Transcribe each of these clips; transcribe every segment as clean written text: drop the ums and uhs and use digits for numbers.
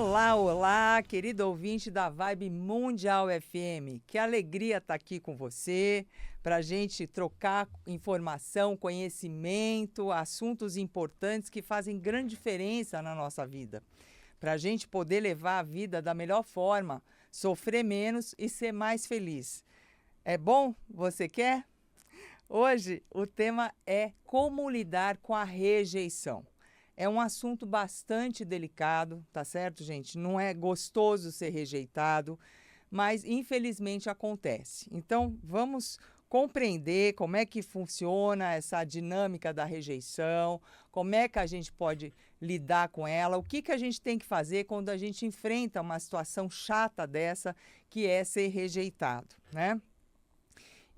Olá, olá, querido ouvinte da Vibe Mundial FM. Que alegria estar aqui com você para a gente trocar informação, conhecimento, assuntos importantes que fazem grande diferença na nossa vida. Para a gente poder levar a vida da melhor forma, sofrer menos e ser mais feliz. É bom? Você quer? Hoje o tema é como lidar com a rejeição. É um assunto bastante delicado, tá certo, gente? Não é gostoso ser rejeitado, mas infelizmente acontece. Então, vamos compreender como é que funciona essa dinâmica da rejeição, como é que a gente pode lidar com ela, o que a gente tem que fazer quando a gente enfrenta uma situação chata dessa, que é ser rejeitado, né?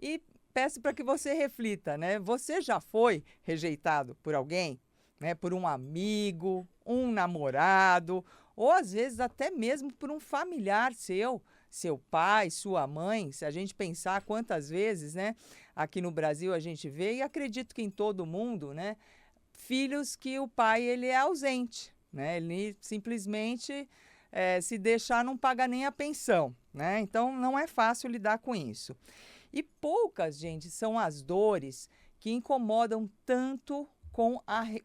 E peço para que você reflita, né? Você já foi rejeitado por alguém? Né, por um amigo, um namorado, ou às vezes até mesmo por um familiar seu pai, sua mãe. Se a gente pensar quantas vezes, né, aqui no Brasil a gente vê, e acredito que em todo mundo, né, filhos que o pai ele é ausente, né, ele simplesmente se deixar não paga nem a pensão, né, então não é fácil lidar com isso. E poucas, gente, são as dores que incomodam tanto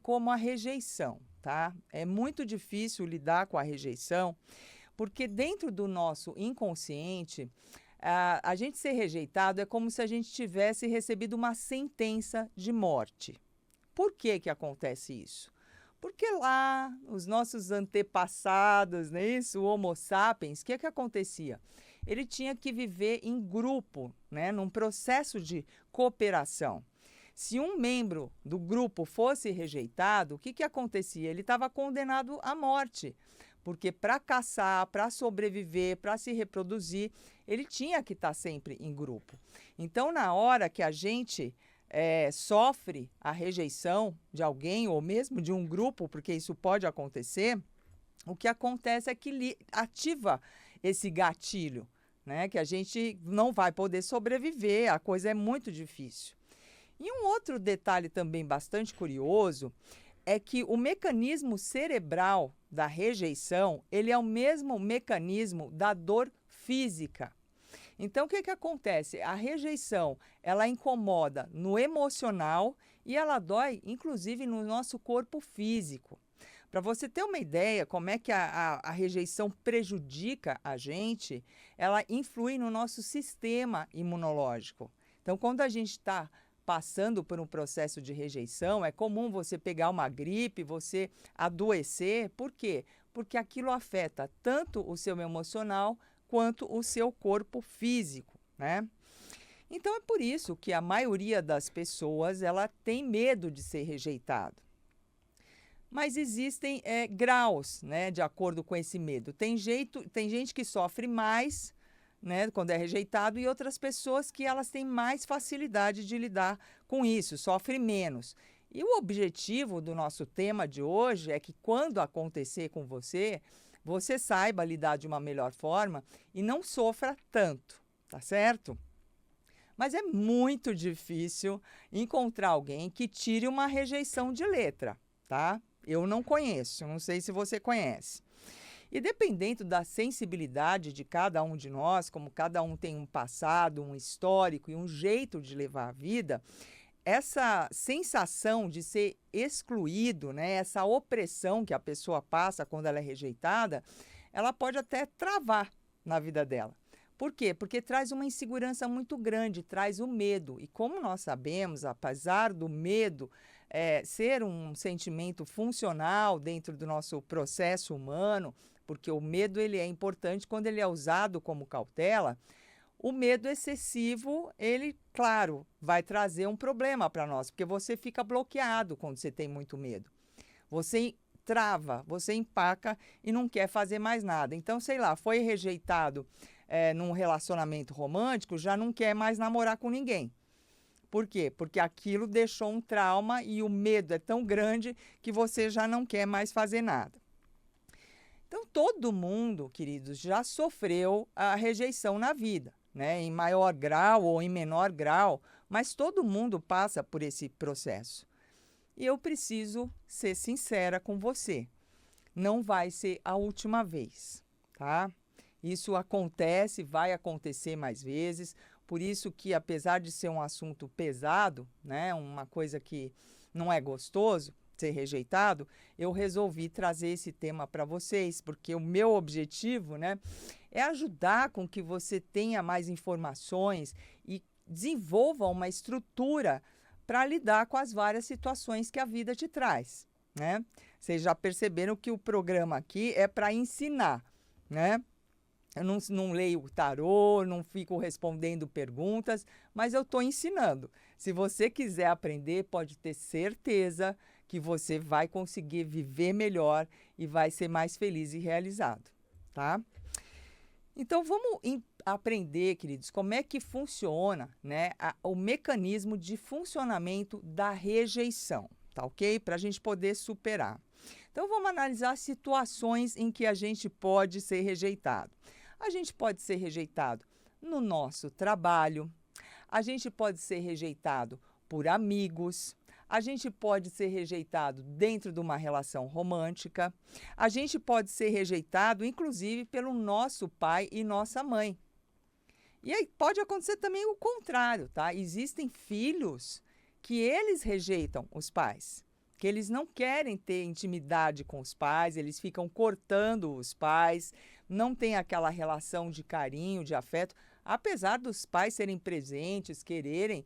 como a rejeição, tá? É muito difícil lidar com a rejeição, porque dentro do nosso inconsciente, a gente ser rejeitado é como se a gente tivesse recebido uma sentença de morte. Por que que acontece isso? Porque lá, os nossos antepassados, não é isso? O Homo sapiens, o que que acontecia? Ele tinha que viver em grupo, né? Num processo de cooperação. Se um membro do grupo fosse rejeitado, o que que acontecia? Ele estava condenado à morte, porque para caçar, para sobreviver, para se reproduzir, ele tinha que estar sempre em grupo. Então, na hora que a gente sofre a rejeição de alguém ou mesmo de um grupo, porque isso pode acontecer, o que acontece é que ativa esse gatilho, né? Que a gente não vai poder sobreviver, a coisa é muito difícil. E um outro detalhe também bastante curioso é que o mecanismo cerebral da rejeição, ele é o mesmo mecanismo da dor física. Então, o que que acontece? A rejeição, ela incomoda no emocional e ela dói, inclusive, no nosso corpo físico. Para você ter uma ideia como é que a rejeição prejudica a gente, ela influi no nosso sistema imunológico. Então, quando a gente está passando por um processo de rejeição, é comum você pegar uma gripe, você adoecer. Por quê? Porque aquilo afeta tanto o seu emocional quanto o seu corpo físico, né? Então é por isso que a maioria das pessoas ela tem medo de ser rejeitado. Mas existem graus, né, de acordo com esse medo. Tem gente que sofre mais, né, quando é rejeitado, e outras pessoas que elas têm mais facilidade de lidar com isso, sofrem menos. E o objetivo do nosso tema de hoje é que quando acontecer com você, você saiba lidar de uma melhor forma e não sofra tanto, tá certo? Mas é muito difícil encontrar alguém que tire uma rejeição de letra, tá? Eu não conheço, não sei se você conhece. E dependendo da sensibilidade de cada um de nós, como cada um tem um passado, um histórico e um jeito de levar a vida, essa sensação de ser excluído, né, essa opressão que a pessoa passa quando ela é rejeitada, ela pode até travar na vida dela. Por quê? Porque traz uma insegurança muito grande, traz o medo. E como nós sabemos, apesar do medo ser um sentimento funcional dentro do nosso processo humano, porque o medo ele é importante quando ele é usado como cautela, o medo excessivo, ele, claro, vai trazer um problema para nós, porque você fica bloqueado quando você tem muito medo. Você trava, você empaca e não quer fazer mais nada. Então, sei lá, foi rejeitado num relacionamento romântico, já não quer mais namorar com ninguém. Por quê? Porque aquilo deixou um trauma e o medo é tão grande que você já não quer mais fazer nada. Então, todo mundo, queridos, já sofreu a rejeição na vida, né? Em maior grau ou em menor grau, mas todo mundo passa por esse processo. E eu preciso ser sincera com você. não vai ser a última vez, tá? Isso acontece, vai acontecer mais vezes, por isso que, apesar de ser um assunto pesado, né, uma coisa que não é gostoso ser rejeitado, eu resolvi trazer esse tema para vocês, porque o meu objetivo, né, é ajudar com que você tenha mais informações e desenvolva uma estrutura para lidar com as várias situações que a vida te traz, né? Vocês já perceberam que o programa aqui é para ensinar, né? Eu não leio o tarô, não fico respondendo perguntas, mas eu estou ensinando. Se você quiser aprender, pode ter certeza que você vai conseguir viver melhor e vai ser mais feliz e realizado, tá? Então, vamos aprender, queridos, como é que funciona, né, o mecanismo de funcionamento da rejeição, tá ok? Para a gente poder superar. Então, vamos analisar situações em que a gente pode ser rejeitado. A gente pode ser rejeitado no nosso trabalho, a gente pode ser rejeitado por amigos, a gente pode ser rejeitado dentro de uma relação romântica, a gente pode ser rejeitado, inclusive, pelo nosso pai e nossa mãe. E aí pode acontecer também o contrário, tá? Existem filhos que eles rejeitam os pais, que eles não querem ter intimidade com os pais, eles ficam cortando os pais, não tem aquela relação de carinho, de afeto, apesar dos pais serem presentes, quererem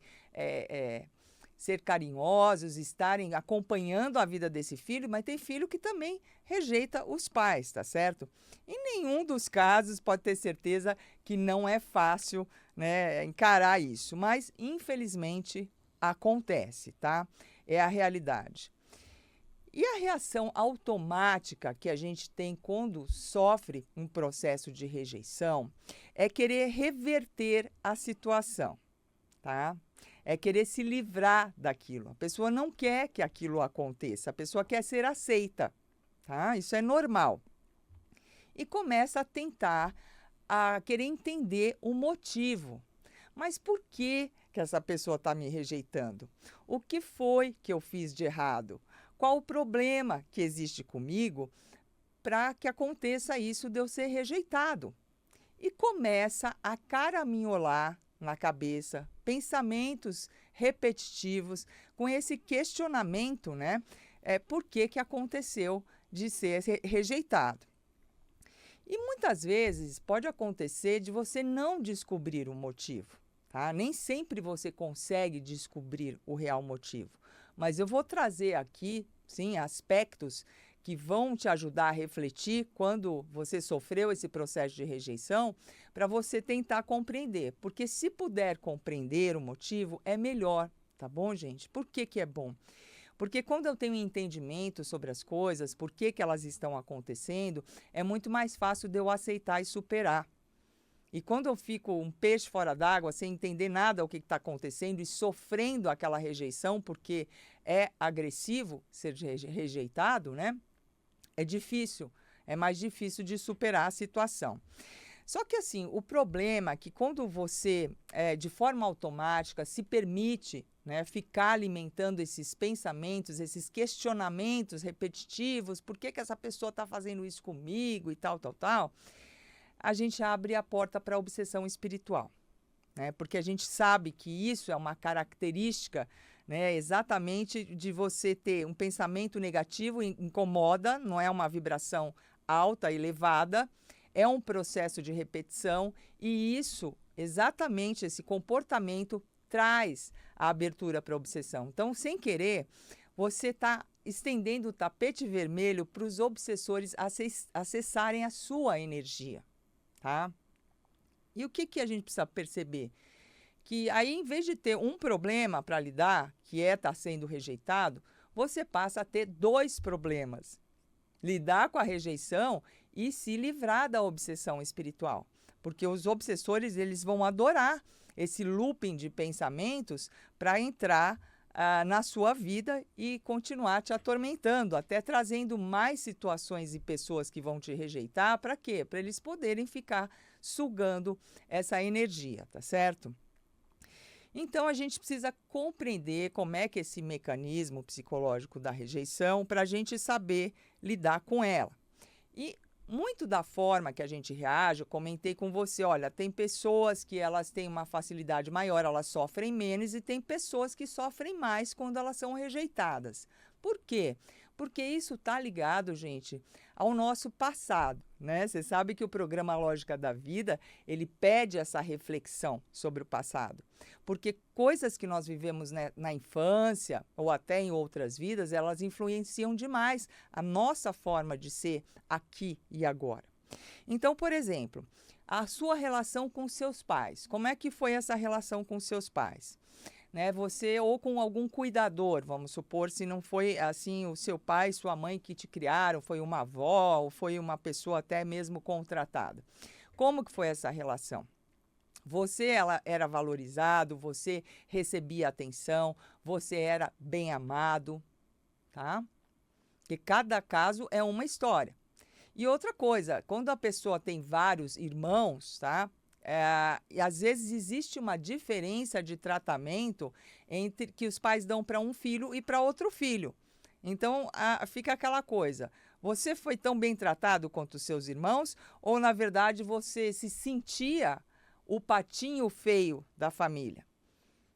ser carinhosos, estarem acompanhando a vida desse filho, mas tem filho que também rejeita os pais, tá certo? Em nenhum dos casos pode ter certeza que não é fácil, né, encarar isso, mas infelizmente acontece, tá? É a realidade. E a reação automática que a gente tem quando sofre um processo de rejeição é querer reverter a situação, tá? É querer se livrar daquilo. A pessoa não quer que aquilo aconteça, a pessoa quer ser aceita, tá? Isso é normal. E começa a tentar querer entender o motivo. Mas por que essa pessoa está me rejeitando? O que foi que eu fiz de errado? Qual o problema que existe comigo para que aconteça isso de eu ser rejeitado? E começa a caraminholar na cabeça pensamentos repetitivos com esse questionamento, né? Por que aconteceu de ser rejeitado? E muitas vezes pode acontecer de você não descobrir o motivo, tá? Nem sempre você consegue descobrir o real motivo. Mas eu vou trazer aqui, sim, aspectos que vão te ajudar a refletir quando você sofreu esse processo de rejeição, para você tentar compreender. Porque se puder compreender o motivo, é melhor, tá bom, gente? Por que é bom? Porque quando eu tenho um entendimento sobre as coisas, por que elas estão acontecendo, é muito mais fácil de eu aceitar e superar. E quando eu fico um peixe fora d'água, sem entender nada o que está acontecendo e sofrendo aquela rejeição, porque é agressivo ser rejeitado, né? É difícil, é mais difícil de superar a situação. Só que assim, o problema é que quando você, de forma automática, se permite, né, ficar alimentando esses pensamentos, esses questionamentos repetitivos, por que essa pessoa está fazendo isso comigo e tal, a gente abre a porta para a obsessão espiritual, né? Porque a gente sabe que isso é uma característica, né, exatamente de você ter um pensamento negativo, incomoda, não é uma vibração alta, elevada, é um processo de repetição e isso, exatamente esse comportamento, traz a abertura para a obsessão. Então, sem querer, você está estendendo o tapete vermelho para os obsessores acessarem a sua energia. Tá? E o que a gente precisa perceber? Que aí, em vez de ter um problema para lidar, que é estar sendo rejeitado, você passa a ter dois problemas. Lidar com a rejeição e se livrar da obsessão espiritual. Porque os obsessores eles vão adorar esse looping de pensamentos para entrar na sua vida e continuar te atormentando, até trazendo mais situações e pessoas que vão te rejeitar. Para quê? Para eles poderem ficar sugando essa energia, tá certo? Então, a gente precisa compreender como é que esse mecanismo psicológico da rejeição para a gente saber lidar com ela, E muito da forma que a gente reage, eu comentei com você, olha, tem pessoas que elas têm uma facilidade maior, elas sofrem menos, e tem pessoas que sofrem mais quando elas são rejeitadas. Por quê? Porque isso está ligado, gente, ao nosso passado, né? Você sabe que o programa Lógica da Vida, ele pede essa reflexão sobre o passado. Porque coisas que nós vivemos, né, na infância ou até em outras vidas, elas influenciam demais a nossa forma de ser aqui e agora. Então, por exemplo, a sua relação com seus pais. Como é que foi essa relação com seus pais? Né, você ou com algum cuidador, vamos supor, se não foi assim o seu pai, sua mãe que te criaram, foi uma avó ou foi uma pessoa até mesmo contratada. Como que foi essa relação? Ela era valorizado, você recebia atenção, você era bem amado, tá? Porque cada caso é uma história. E outra coisa, quando a pessoa tem vários irmãos, tá? E às vezes existe uma diferença de tratamento entre que os pais dão para um filho e para outro filho. Então, fica aquela coisa. Você foi tão bem tratado quanto os seus irmãos? Ou, na verdade, você se sentia o patinho feio da família?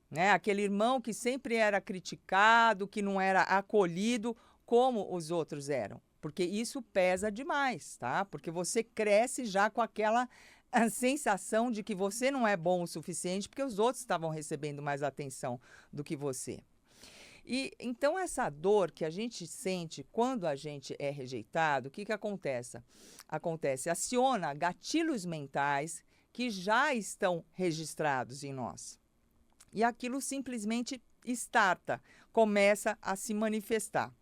Né? Aquele irmão que sempre era criticado, que não era acolhido como os outros eram. Porque isso pesa demais, tá? Porque você cresce já com aquela sensação de que você não é bom o suficiente porque os outros estavam recebendo mais atenção do que você. E então essa dor que a gente sente quando a gente é rejeitado, o que acontece? Aciona gatilhos mentais que já estão registrados em nós. E aquilo simplesmente starta, começa a se manifestar.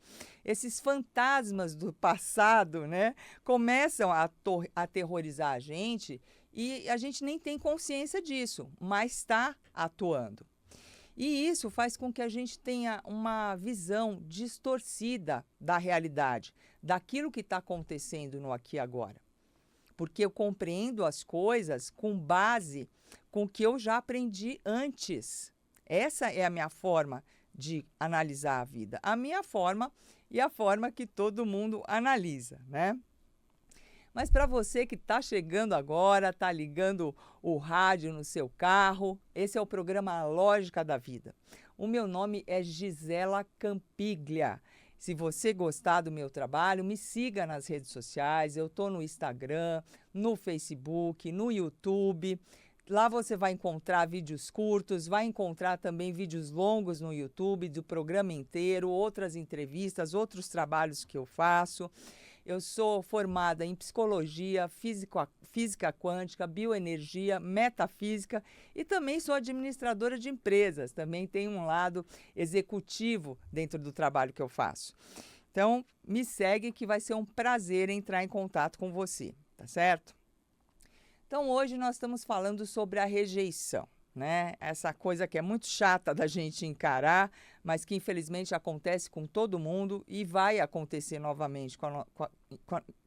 Esses fantasmas do passado, né, começam a aterrorizar a gente e a gente nem tem consciência disso, mas está atuando. E isso faz com que a gente tenha uma visão distorcida da realidade, daquilo que está acontecendo no aqui e agora. Porque eu compreendo as coisas com base com o que eu já aprendi antes. Essa é a minha forma de analisar a vida. A minha forma e a forma que todo mundo analisa, né? Mas para você que está chegando agora, está ligando o rádio no seu carro, esse é o programa Lógica da Vida. O meu nome é Gisela Campiglia. Se você gostar do meu trabalho, me siga nas redes sociais. Eu estou no Instagram, no Facebook, no YouTube. Lá você vai encontrar vídeos curtos, vai encontrar também vídeos longos no YouTube do programa inteiro, outras entrevistas, outros trabalhos que eu faço. Eu sou formada em psicologia, física quântica, bioenergia, metafísica e também sou administradora de empresas. Também tenho um lado executivo dentro do trabalho que eu faço. Então, me segue que vai ser um prazer entrar em contato com você, tá certo? Então, hoje nós estamos falando sobre a rejeição, né? Essa coisa que é muito chata da gente encarar, mas que infelizmente acontece com todo mundo e vai acontecer novamente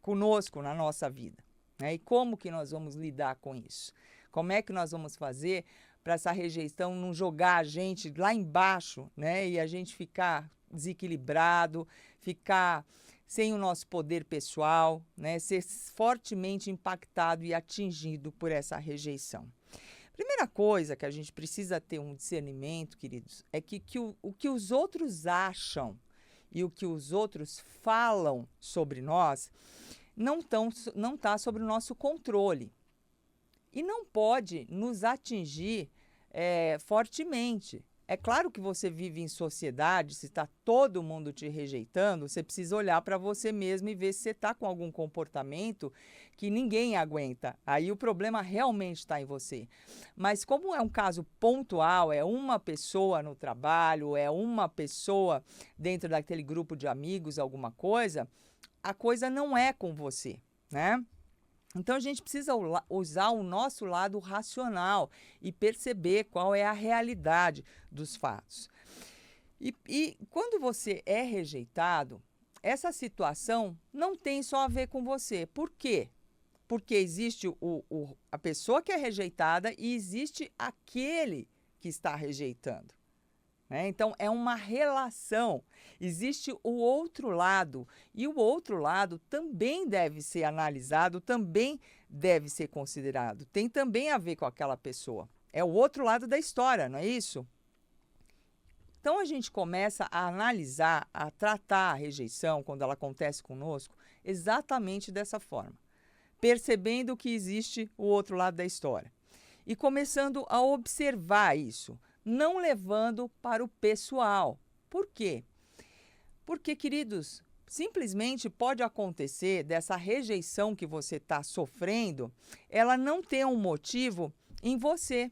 conosco na nossa vida, né? E como que nós vamos lidar com isso? Como é que nós vamos fazer para essa rejeição não jogar a gente lá embaixo, né? E a gente ficar desequilibrado, ficar sem o nosso poder pessoal, né? Ser fortemente impactado e atingido por essa rejeição. Primeira coisa que a gente precisa ter um discernimento, queridos, é que o que os outros acham e o que os outros falam sobre nós não está sob o nosso controle. E não pode nos atingir fortemente. É claro que você vive em sociedade, se está todo mundo te rejeitando, você precisa olhar para você mesmo e ver se você está com algum comportamento que ninguém aguenta. Aí o problema realmente está em você. Mas como é um caso pontual, é uma pessoa no trabalho, é uma pessoa dentro daquele grupo de amigos, alguma coisa, a coisa não é com você, né? Então, a gente precisa usar o nosso lado racional e perceber qual é a realidade dos fatos. E quando você é rejeitado, essa situação não tem só a ver com você. Por quê? Porque existe a pessoa que é rejeitada e existe aquele que está rejeitando. né? Então, é uma relação. Existe o outro lado, e o outro lado também deve ser analisado, também deve ser considerado. Tem também a ver com aquela pessoa. É o outro lado da história, não é isso? Então, a gente começa a analisar, a tratar a rejeição, quando ela acontece conosco, exatamente dessa forma, percebendo que existe o outro lado da história e começando a observar isso, não levando para o pessoal. Por quê? Porque, queridos, simplesmente pode acontecer dessa rejeição que você está sofrendo, ela não ter um motivo em você,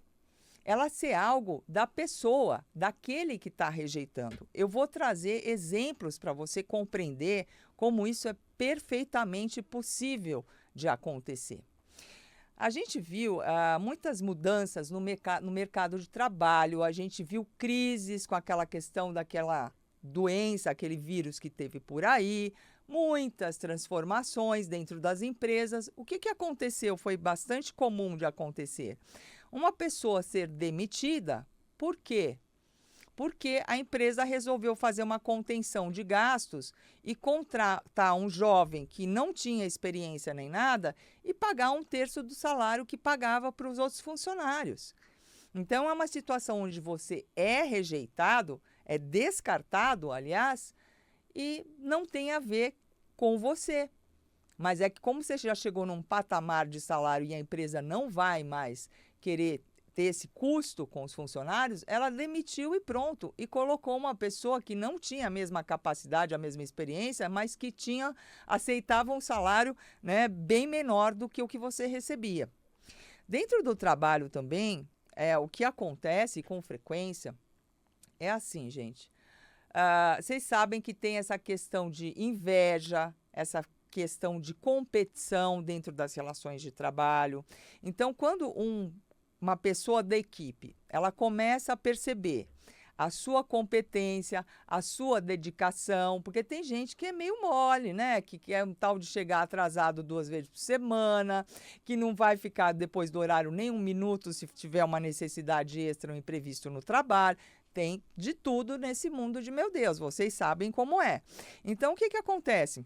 ela ser algo da pessoa, daquele que está rejeitando. Eu vou trazer exemplos para você compreender como isso é perfeitamente possível de acontecer. A gente viu muitas mudanças no mercado de trabalho, a gente viu crises com aquela questão daquela doença, aquele vírus que teve por aí, muitas transformações dentro das empresas. O que aconteceu? Foi bastante comum de acontecer. Uma pessoa ser demitida, por quê? Porque a empresa resolveu fazer uma contenção de gastos e contratar um jovem que não tinha experiência nem nada e pagar 1/3 do salário que pagava para os outros funcionários. Então, é uma situação onde você é rejeitado, é descartado, aliás, e não tem a ver com você. Mas é que como você já chegou num patamar de salário e a empresa não vai mais querer ter esse custo com os funcionários, ela demitiu e pronto, e colocou uma pessoa que não tinha a mesma capacidade, a mesma experiência, mas que aceitava um salário, né, bem menor do que o que você recebia. Dentro do trabalho também, o que acontece com frequência é assim, gente. Vocês sabem que tem essa questão de inveja, essa questão de competição dentro das relações de trabalho. Então, quando uma pessoa da equipe, ela começa a perceber a sua competência, a sua dedicação, porque tem gente que é meio mole, né? Que é um tal de chegar atrasado 2 vezes por semana, que não vai ficar depois do horário nem 1 minuto se tiver uma necessidade extra ou imprevisto no trabalho. Tem de tudo nesse mundo de meu Deus, vocês sabem como é. Então, o que acontece?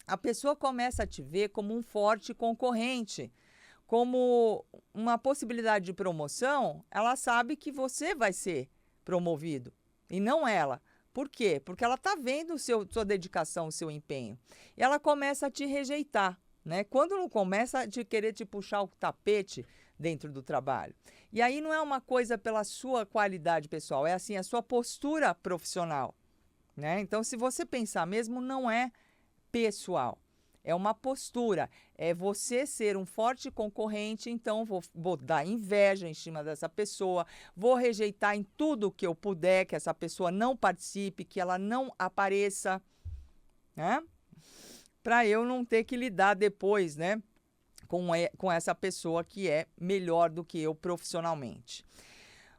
A pessoa começa a te ver como um forte concorrente, como uma possibilidade de promoção. Ela sabe que você vai ser promovido e não ela. Por quê? Porque ela está vendo sua dedicação, o seu empenho. E ela começa a te rejeitar, né? Quando não começa a querer te puxar o tapete dentro do trabalho. E aí não é uma coisa pela sua qualidade pessoal, é assim, a sua postura profissional, né? Então, se você pensar mesmo, não é pessoal. É uma postura, é você ser um forte concorrente, então vou dar inveja em cima dessa pessoa, vou rejeitar em tudo que eu puder, que essa pessoa não participe, que ela não apareça, né? Para eu não ter que lidar depois, né, com essa pessoa que é melhor do que eu profissionalmente.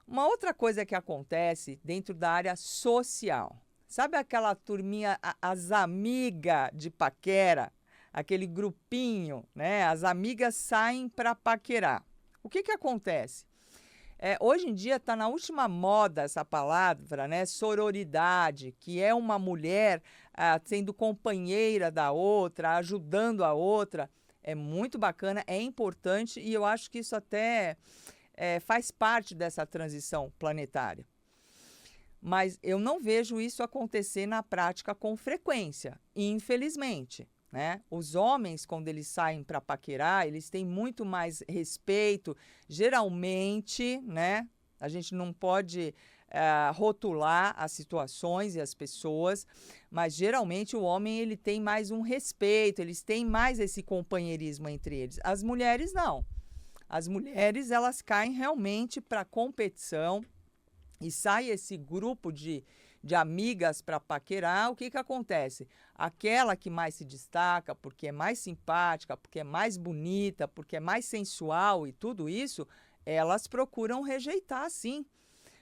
Uma outra coisa que acontece dentro da área social, sabe aquela turminha, as amigas de paquera? Aquele grupinho, né? As amigas saem para paquerar. O que acontece? Hoje em dia está na última moda essa palavra, né? Sororidade, que é uma mulher sendo companheira da outra, ajudando a outra. É muito bacana, é importante e eu acho que isso até faz parte dessa transição planetária. Mas eu não vejo isso acontecer na prática com frequência, infelizmente. Né? Os homens, quando eles saem para paquerar, eles têm muito mais respeito. Geralmente, né? A gente não pode rotular as situações e as pessoas, mas geralmente o homem ele tem mais um respeito, eles têm mais esse companheirismo entre eles. As mulheres não. As mulheres elas caem realmente para competição e sai esse grupo de amigas para paquerar. O que acontece? Aquela que mais se destaca, porque é mais simpática, porque é mais bonita, porque é mais sensual e tudo isso, elas procuram rejeitar, sim.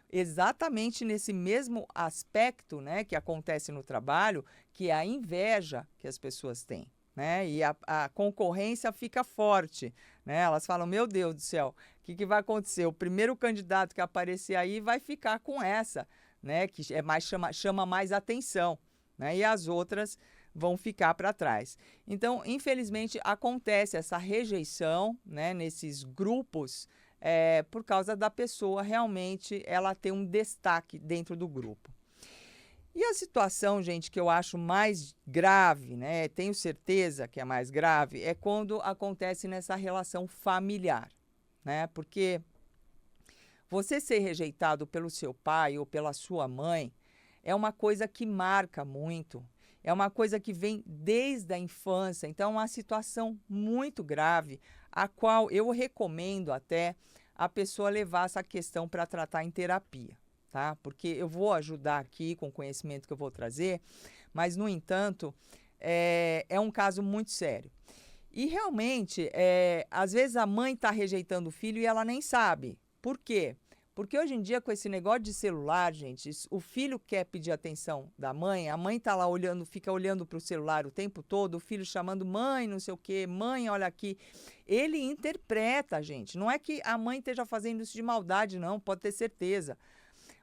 Exatamente nesse mesmo aspecto, né, que acontece no trabalho, que é a inveja que as pessoas têm. Né? E a concorrência fica forte. Né? Elas falam, meu Deus do céu, o que vai acontecer? O primeiro candidato que aparecer aí vai ficar com essa. né, que é mais chama mais atenção, né, e as outras vão ficar para trás. Então, infelizmente, acontece essa rejeição, né, nesses grupos, por causa da pessoa realmente ela ter um destaque dentro do grupo. E a situação, gente, que eu acho mais grave, né, tenho certeza que é mais grave, é quando acontece nessa relação familiar, né, porque você ser rejeitado pelo seu pai ou pela sua mãe é uma coisa que marca muito, é uma coisa que vem desde a infância, então é uma situação muito grave, a qual eu recomendo até a pessoa levar essa questão para tratar em terapia, tá? Porque eu vou ajudar aqui com o conhecimento que eu vou trazer, mas, no entanto, é um caso muito sério. E realmente, às vezes a mãe está rejeitando o filho e ela nem sabe. Por quê? Porque hoje em dia, com esse negócio de celular, gente, o filho quer pedir atenção da mãe, a mãe tá lá olhando, fica olhando para o celular o tempo todo, o filho chamando mãe, não sei o quê, mãe, olha aqui. Ele interpreta, gente. Não é que a mãe esteja fazendo isso de maldade, não, pode ter certeza.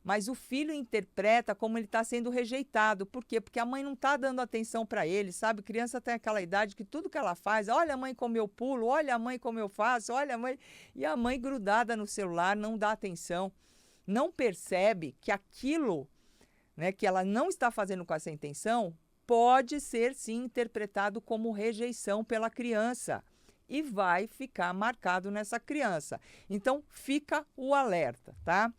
Mas o filho interpreta como ele está sendo rejeitado. Por quê? Porque a mãe não está dando atenção para ele, sabe? Criança tem aquela idade que tudo que ela faz, olha a mãe como eu pulo, olha a mãe como eu faço, olha a mãe... E a mãe grudada no celular, não dá atenção, não percebe que aquilo, né, que ela não está fazendo com essa intenção, pode ser sim interpretado como rejeição pela criança. E vai ficar marcado nessa criança. Então, fica o alerta, tá?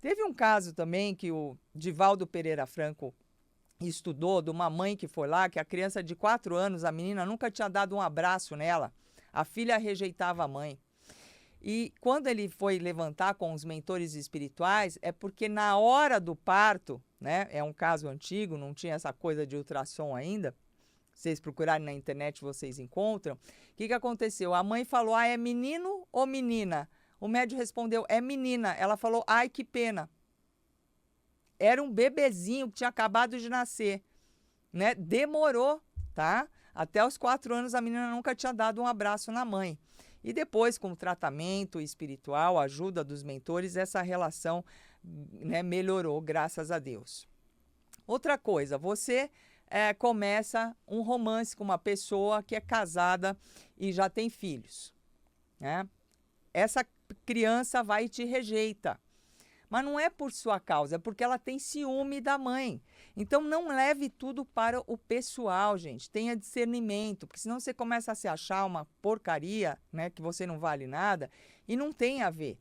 Teve um caso também que o Divaldo Pereira Franco estudou, de uma mãe que foi lá, que a criança de 4 anos, a menina nunca tinha dado um abraço nela. A filha rejeitava a mãe. E quando ele foi levantar com os mentores espirituais, é porque na hora do parto, né, é um caso antigo, não tinha essa coisa de ultrassom ainda, vocês procurarem na internet, vocês encontram. O que aconteceu? A mãe falou, é menino ou menina? O médico respondeu, é menina. Ela falou, ai, que pena. Era um bebezinho que tinha acabado de nascer, né? Demorou, tá? Até os 4 anos a menina nunca tinha dado um abraço na mãe. E depois, com o tratamento espiritual, a ajuda dos mentores, essa relação, né, melhorou, graças a Deus. Outra coisa, você começa um romance com uma pessoa que é casada e já tem filhos, né? Essa criança vai e te rejeita. Mas não é por sua causa, é porque ela tem ciúme da mãe. Então, não leve tudo para o pessoal, gente. Tenha discernimento, porque senão você começa a se achar uma porcaria, né, que você não vale nada, e não tem a ver,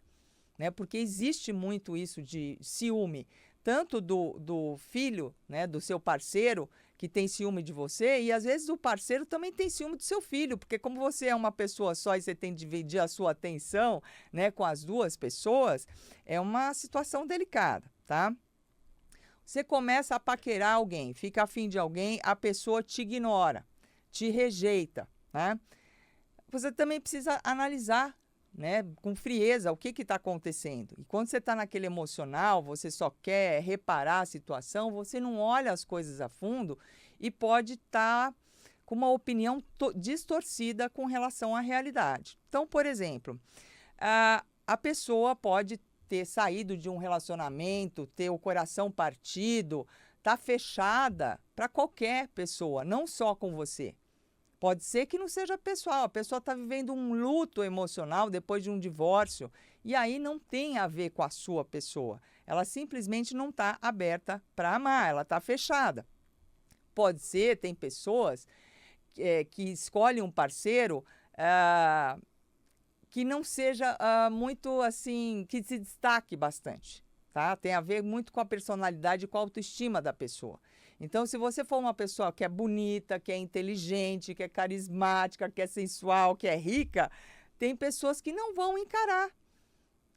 né? Porque existe muito isso de ciúme, tanto do filho, né, do seu parceiro, que tem ciúme de você, e às vezes o parceiro também tem ciúme do seu filho, porque como você é uma pessoa só e você tem que dividir a sua atenção, né, com as duas pessoas, é uma situação delicada, tá? Você começa a paquerar alguém, fica afim de alguém, a pessoa te ignora, te rejeita, né? Você também precisa analisar, né, com frieza o que está acontecendo. E quando você está naquele emocional, você só quer reparar a situação, você não olha as coisas a fundo e pode estar com uma opinião distorcida com relação à realidade. Então, por exemplo, a pessoa pode ter saído de um relacionamento, ter o coração partido, tá fechada para qualquer pessoa, não só com você. Pode ser que não seja pessoal, a pessoa está vivendo um luto emocional depois de um divórcio e aí não tem a ver com a sua pessoa. Ela simplesmente não está aberta para amar, ela está fechada. Pode ser, tem pessoas que escolhem um parceiro que não seja muito assim, que se destaque bastante, tá? Tem a ver muito com a personalidade e com a autoestima da pessoa. Então, se você for uma pessoa que é bonita, que é inteligente, que é carismática, que é sensual, que é rica, tem pessoas que não vão encarar,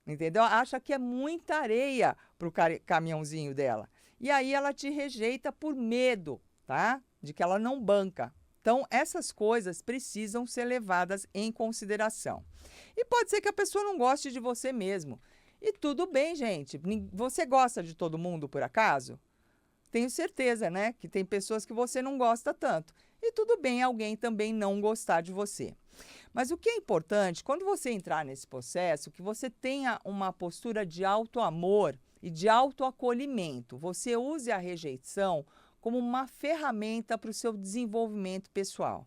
entendeu? Acha que é muita areia para o caminhãozinho dela. E aí ela te rejeita por medo, tá? De que ela não banca. Então, essas coisas precisam ser levadas em consideração. E pode ser que a pessoa não goste de você mesmo. E tudo bem, gente. Você gosta de todo mundo, por acaso? Tenho certeza, né, que tem pessoas que você não gosta tanto. E tudo bem alguém também não gostar de você. Mas o que é importante, quando você entrar nesse processo, que você tenha uma postura de auto-amor e de autoacolhimento. Você use a rejeição como uma ferramenta para o seu desenvolvimento pessoal.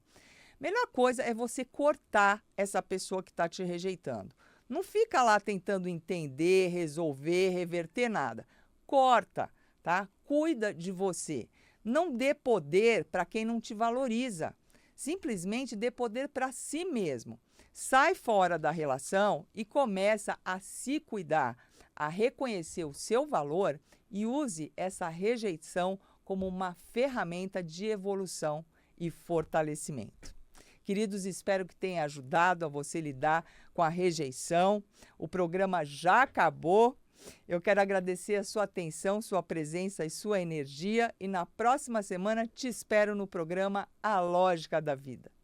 Melhor coisa é você cortar essa pessoa que está te rejeitando. Não fica lá tentando entender, resolver, reverter nada. Corta, tá? Cuida de você. Não dê poder para quem não te valoriza. Simplesmente dê poder para si mesmo. Sai fora da relação e começa a se cuidar, a reconhecer o seu valor e use essa rejeição como uma ferramenta de evolução e fortalecimento. Queridos, espero que tenha ajudado a você lidar com a rejeição. O programa já acabou. Eu quero agradecer a sua atenção, sua presença e sua energia. E na próxima semana te espero no programa A Lógica da Vida.